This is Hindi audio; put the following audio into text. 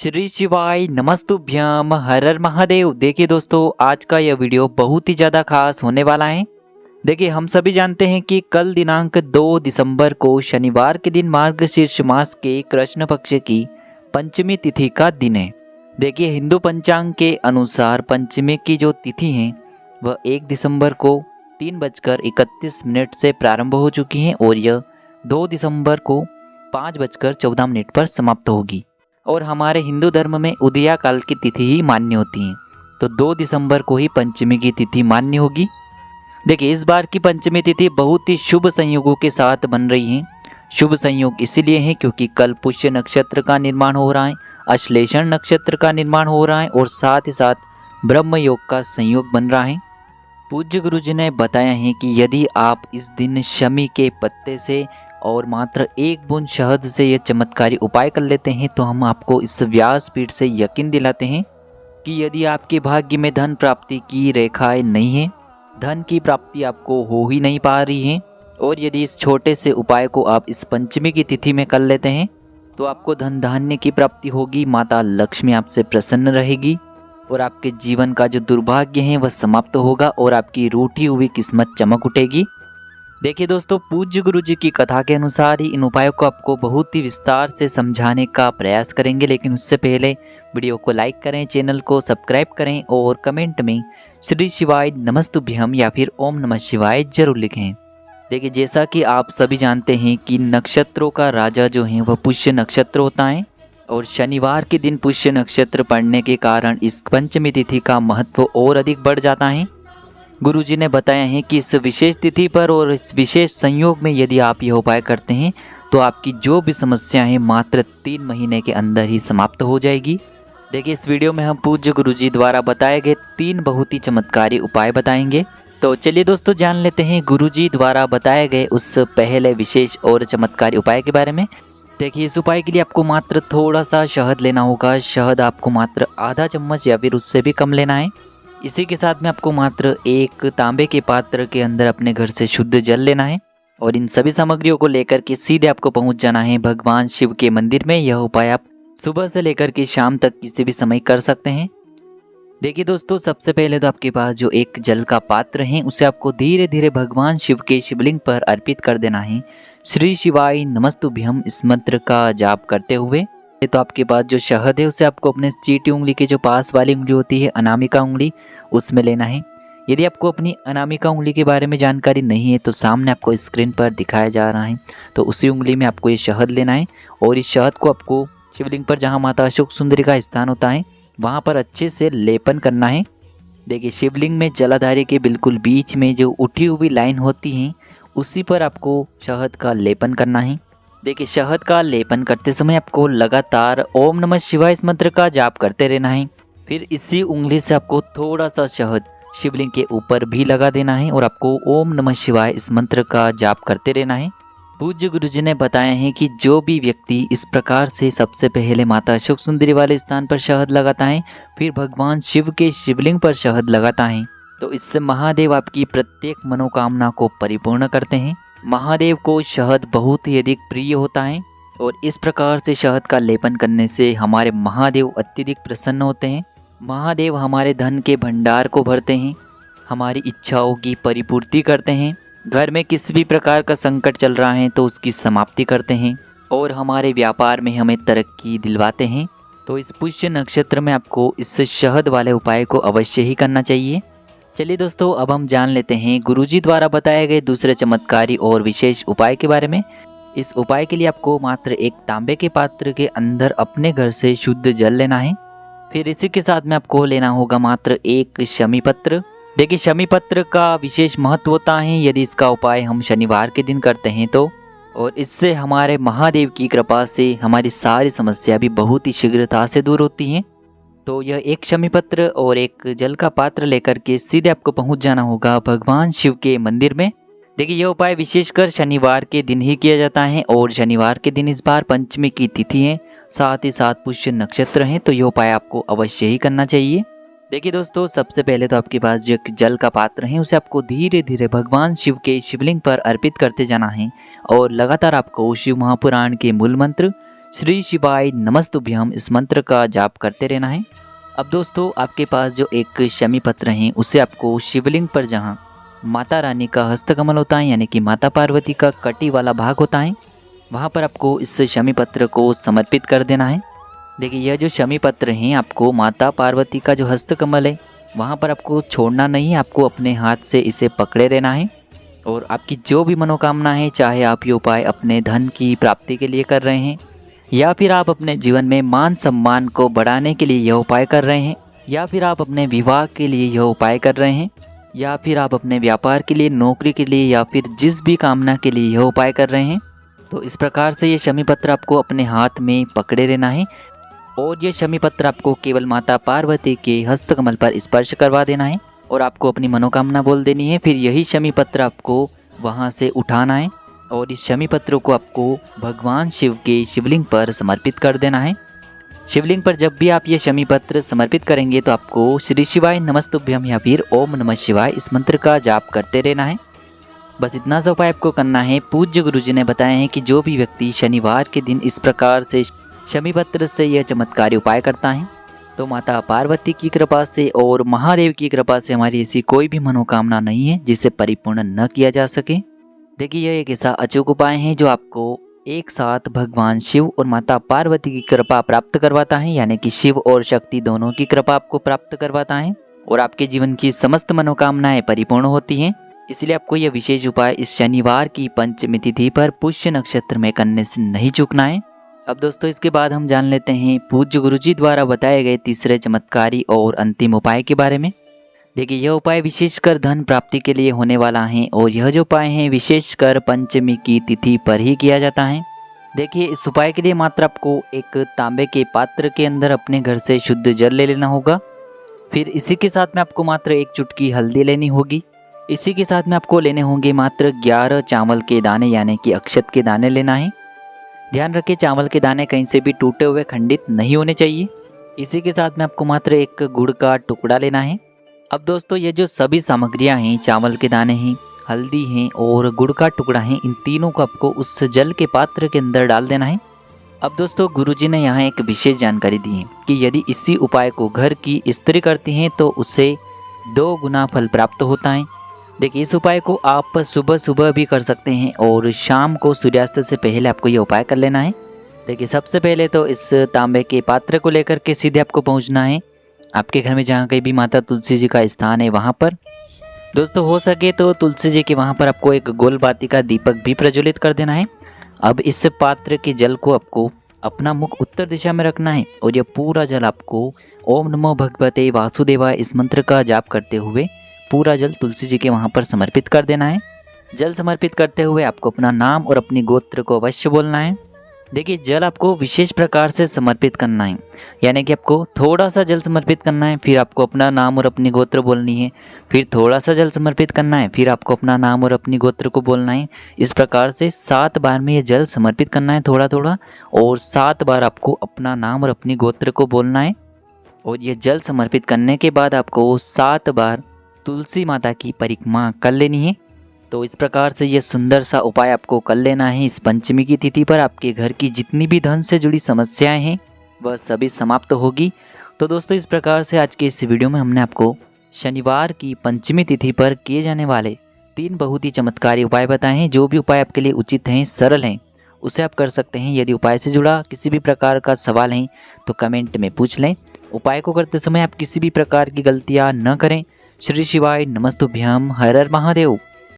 श्री शिवाय नमस्तुभ्यम हर हर महादेव। देखिए दोस्तों, आज का यह वीडियो बहुत ही ज़्यादा खास होने वाला है। देखिए, हम सभी जानते हैं कि कल दिनांक 2 दिसंबर को शनिवार के दिन मार्गशीर्ष मास के कृष्ण पक्ष की पंचमी तिथि का दिन है। देखिए, हिंदू पंचांग के अनुसार पंचमी की जो तिथि है वह 1 दिसंबर को 3:31 से प्रारंभ हो चुकी है और यह 2 दिसंबर को 5:14 पर समाप्त होगी। और हमारे हिंदू धर्म में उदया काल की तिथि ही मान्य होती है, तो 2 दिसंबर को ही पंचमी की तिथि मान्य होगी। देखिए, इस बार की पंचमी तिथि बहुत ही शुभ संयोगों के साथ बन रही है। शुभ संयोग इसीलिए है क्योंकि कल पुष्य नक्षत्र का निर्माण हो रहा है, अश्लेषण नक्षत्र का निर्माण हो रहा है और साथ ही साथ ब्रह्म योग का संयोग बन रहा है। पूज्य गुरु जी ने बताया है कि यदि आप इस दिन शमी के पत्ते से और मात्र 1 बूंद शहद से यह चमत्कारी उपाय कर लेते हैं तो हम आपको इस व्यासपीठ से यकीन दिलाते हैं कि यदि आपके भाग्य में धन प्राप्ति की रेखाएं नहीं है, धन की प्राप्ति आपको हो ही नहीं पा रही है, और यदि इस छोटे से उपाय को आप इस पंचमी की तिथि में कर लेते हैं तो आपको धन धान्य की प्राप्ति होगी, माता लक्ष्मी आपसे प्रसन्न रहेगी और आपके जीवन का जो दुर्भाग्य है वह समाप्त होगा और आपकी रूठी हुई किस्मत चमक उठेगी। देखिए दोस्तों, पूज्य गुरु जी की कथा के अनुसार ही इन उपायों को आपको बहुत ही विस्तार से समझाने का प्रयास करेंगे, लेकिन उससे पहले वीडियो को लाइक करें, चैनल को सब्सक्राइब करें और कमेंट में श्री शिवाय नमस्तुभ्यम या फिर ओम नमः शिवाय जरूर लिखें। देखिए, जैसा कि आप सभी जानते हैं कि नक्षत्रों का राजा जो है वह पुष्य नक्षत्र होता है और शनिवार के दिन पुष्य नक्षत्र पड़ने के कारण इस पंचमी तिथि का महत्व और अधिक बढ़ जाता है। गुरुजी ने बताया है कि इस विशेष तिथि पर और इस विशेष संयोग में यदि आप यह उपाय करते हैं तो आपकी जो भी समस्या है मात्र 3 महीने के अंदर ही समाप्त हो जाएगी। देखिए, इस वीडियो में हम पूज्य गुरुजी द्वारा बताए गए 3 बहुत ही चमत्कारी उपाय बताएंगे। तो चलिए दोस्तों, जान लेते हैं गुरुजी द्वारा बताए गए उस पहले विशेष और चमत्कारी उपाय के बारे में। देखिए, इस उपाय के लिए आपको मात्र थोड़ा सा शहद लेना होगा। शहद आपको मात्र आधा चम्मच या फिर उससे भी कम लेना है। इसी के साथ में आपको मात्र एक तांबे के पात्र के अंदर अपने घर से शुद्ध जल लेना है और इन सभी सामग्रियों को लेकर के सीधे आपको पहुंच जाना है भगवान शिव के मंदिर में। यह उपाय आप सुबह से लेकर के शाम तक किसी भी समय कर सकते हैं। देखिए दोस्तों, सबसे पहले तो आपके पास जो एक जल का पात्र है उसे आपको धीरे धीरे भगवान शिव के शिवलिंग पर अर्पित कर देना है। श्री शिवाय नमस्तुभ्यम इस मंत्र का जाप करते हुए तो आपके पास जो शहद है उसे आपको अपने चीटी उंगली के जो पास वाली उंगली होती है, अनामिका उंगली, उसमें लेना है। यदि आपको अपनी अनामिका उंगली के बारे में जानकारी नहीं है तो सामने आपको स्क्रीन पर दिखाया जा रहा है, तो उसी उंगली में आपको ये शहद लेना है और इस शहद को आपको शिवलिंग पर जहाँ माता अशोक सुंदरी का स्थान होता है वहाँ पर अच्छे से लेपन करना है। देखिए, शिवलिंग में जलाधारी के बिल्कुल बीच में जो उठी हुई लाइन होती है उसी पर आपको शहद का लेपन करना है। देखिए, शहद का लेपन करते समय आपको लगातार ओम नमः शिवाय इस मंत्र का जाप करते रहना है। फिर इसी उंगली से आपको थोड़ा सा शहद शिवलिंग के ऊपर भी लगा देना है और आपको ओम नमः शिवाय इस मंत्र का जाप करते रहना है। पूज्य गुरुजी ने बताया है कि जो भी व्यक्ति इस प्रकार से सबसे पहले माता अशोक सुंदरी वाले स्थान पर शहद लगाता है, फिर भगवान शिव के शिवलिंग पर शहद लगाता है, तो इससे महादेव आपकी प्रत्येक मनोकामना को परिपूर्ण करते हैं। महादेव को शहद बहुत ही अधिक प्रिय होता है और इस प्रकार से शहद का लेपन करने से हमारे महादेव अत्यधिक प्रसन्न होते हैं। महादेव हमारे धन के भंडार को भरते हैं, हमारी इच्छाओं की परिपूर्ति करते हैं, घर में किसी भी प्रकार का संकट चल रहा है तो उसकी समाप्ति करते हैं और हमारे व्यापार में हमें तरक्की दिलवाते हैं। तो इस पुष्य नक्षत्र में आपको इस शहद वाले उपाय को अवश्य ही करना चाहिए। चलिए दोस्तों, अब हम जान लेते हैं गुरुजी द्वारा बताए गए दूसरे चमत्कारी और विशेष उपाय के बारे में। इस उपाय के लिए आपको मात्र एक तांबे के पात्र के अंदर अपने घर से शुद्ध जल लेना है। फिर इसी के साथ में आपको लेना होगा मात्र एक शमी पत्र। देखिए, शमी पत्र का विशेष महत्व होता है यदि इसका उपाय हम शनिवार के दिन करते हैं तो, और इससे हमारे महादेव की कृपा से हमारी सारी समस्या भी बहुत ही शीघ्रता से दूर होती हैं। तो यह एक शमी पत्र और एक जल का पात्र लेकर के सीधे आपको पहुंच जाना होगा भगवान शिव के मंदिर में। देखिए, यह उपाय विशेषकर शनिवार के दिन ही किया जाता है और शनिवार के दिन इस बार पंचमी की तिथि है, साथ ही साथ पुष्य नक्षत्र है, तो यह उपाय आपको अवश्य ही करना चाहिए। देखिए दोस्तों, सबसे पहले तो आपके पास जो एक जल का पात्र है उसे आपको धीरे धीरे भगवान शिव के शिवलिंग पर अर्पित करते जाना है और लगातार आपको शिव महापुराण के मूल मंत्र श्री शिवाय नमस्तुभ्यम इस मंत्र का जाप करते रहना है। अब दोस्तों आपके पास जो एक शमी पत्र है उसे आपको शिवलिंग पर जहाँ माता रानी का हस्तकमल होता है यानी कि माता पार्वती का कटी वाला भाग होता है वहाँ पर आपको इस शमी पत्र को समर्पित कर देना है। देखिए यह जो शमी पत्र है आपको माता पार्वती का जो हस्तकमल है वहाँ पर आपको छोड़ना नहीं है, आपको अपने हाथ से इसे पकड़े रहना है। और आपकी जो भी मनोकामना है, चाहे आप ये उपाय अपने धन की प्राप्ति के लिए कर रहे हैं या फिर आप अपने जीवन में मान सम्मान को बढ़ाने के लिए यह उपाय कर रहे हैं या फिर आप अपने विवाह के लिए यह उपाय कर रहे हैं या फिर आप अपने व्यापार के लिए, नौकरी के लिए या फिर जिस भी कामना के लिए यह उपाय कर रहे हैं, तो इस प्रकार से ये शमी पत्र आपको अपने हाथ में पकड़े रहना है और ये शमी पत्र आपको केवल माता पार्वती के हस्तकमल पर स्पर्श करवा देना है और आपको अपनी मनोकामना बोल देनी है। फिर यही शमी पत्र आपको वहाँ से उठाना है और इस शमी पत्र को आपको भगवान शिव के शिवलिंग पर समर्पित कर देना है। शिवलिंग पर जब भी आप ये शमी पत्र समर्पित करेंगे तो आपको श्री शिवाय नमस्तुभ्यम या फिर ओम नमः शिवाय इस मंत्र का जाप करते रहना है। बस इतना सा उपाय आपको करना है। पूज्य गुरुजी ने बताया है कि जो भी व्यक्ति शनिवार के दिन इस प्रकार से शमी पत्र से यह चमत्कारी उपाय करता है तो माता पार्वती की कृपा से और महादेव की कृपा से हमारी ऐसी कोई भी मनोकामना नहीं है जिसे परिपूर्ण न किया जा सके। देखिए यह एक ऐसा अचूक उपाय है जो आपको एक साथ भगवान शिव और माता पार्वती की कृपा प्राप्त करवाता है, यानी कि शिव और शक्ति दोनों की कृपा आपको प्राप्त करवाता है और आपके जीवन की समस्त मनोकामनाएं परिपूर्ण होती हैं। इसलिए आपको यह विशेष उपाय इस शनिवार की पंचमी तिथि पर पुष्य नक्षत्र में करने से नहीं चूकना है। अब दोस्तों इसके बाद हम जान लेते हैं पूज्य गुरुजी द्वारा बताए गए तीसरे चमत्कारी और अंतिम उपाय के बारे में। देखिए यह उपाय विशेषकर धन प्राप्ति के लिए होने वाला है और यह जो उपाय है विशेषकर पंचमी की तिथि पर ही किया जाता है। देखिए इस उपाय के लिए मात्र आपको एक तांबे के पात्र के अंदर अपने घर से शुद्ध जल ले लेना होगा। फिर इसी के साथ में आपको मात्र एक चुटकी हल्दी लेनी होगी। इसी के साथ में आपको लेने होंगे मात्र 11 चावल के दाने यानी कि अक्षत के दाने लेना है। ध्यान रखिए चावल के दाने कहीं से भी टूटे हुए खंडित नहीं होने चाहिए। इसी के साथ में आपको मात्र एक गुड़ का टुकड़ा लेना है। अब दोस्तों ये जो सभी सामग्रियां हैं, चावल के दाने हैं, हल्दी हैं और गुड़ का टुकड़ा है, इन तीनों को आपको उस जल के पात्र के अंदर डाल देना है। अब दोस्तों गुरुजी ने यहाँ एक विशेष जानकारी दी है कि यदि इसी उपाय को घर की स्त्री करती हैं तो उससे 2 गुना फल प्राप्त होता है। देखिए इस उपाय को आप सुबह सुबह भी कर सकते हैं और शाम को सूर्यास्त से पहले आपको ये उपाय कर लेना है। देखिए सबसे पहले तो इस तांबे के पात्र को लेकर के सीधे आपको पहुंचना है आपके घर में जहाँ कहीं भी माता तुलसी जी का स्थान है वहाँ पर। दोस्तों हो सके तो तुलसी जी के वहाँ पर आपको एक गोल बाती का दीपक भी प्रज्वलित कर देना है। अब इस पात्र के जल को आपको अपना मुख उत्तर दिशा में रखना है और यह पूरा जल आपको ओम नमो भगवते वासुदेवाय इस मंत्र का जाप करते हुए पूरा जल तुलसी जी के वहाँ पर समर्पित कर देना है। जल समर्पित करते हुए आपको अपना नाम और अपनी गोत्र को अवश्य बोलना है। देखिए जल आपको विशेष प्रकार से समर्पित करना है, यानी कि आपको थोड़ा सा जल समर्पित करना है, फिर आपको अपना नाम और अपनी गोत्र बोलनी है, फिर थोड़ा सा जल समर्पित करना है, फिर आपको अपना नाम और अपनी गोत्र को बोलना है। इस प्रकार से 7 बार में ये जल समर्पित करना है थोड़ा थोड़ा, और 7 बार आपको अपना नाम और अपनी गोत्र को बोलना है। और ये जल समर्पित करने के बाद आपको 7 बार तुलसी माता की परिक्रमा कर लेनी है। तो इस प्रकार से ये सुंदर सा उपाय आपको कर लेना है। इस पंचमी की तिथि पर आपके घर की जितनी भी धन से जुड़ी समस्याएं हैं वह सभी समाप्त होगी। तो दोस्तों इस प्रकार से आज के इस वीडियो में हमने आपको शनिवार की पंचमी तिथि पर किए जाने वाले 3 बहुत ही चमत्कारी उपाय बताए हैं। जो भी उपाय आपके लिए उचित हैं, सरल हैं, उसे आप कर सकते हैं। यदि उपाय से जुड़ा किसी भी प्रकार का सवाल है तो कमेंट में पूछ लें। उपाय को करते समय आप किसी भी प्रकार की गलतियाँ न करें। श्री शिवाय नमस्तुभ्यम। हर हर महादेव।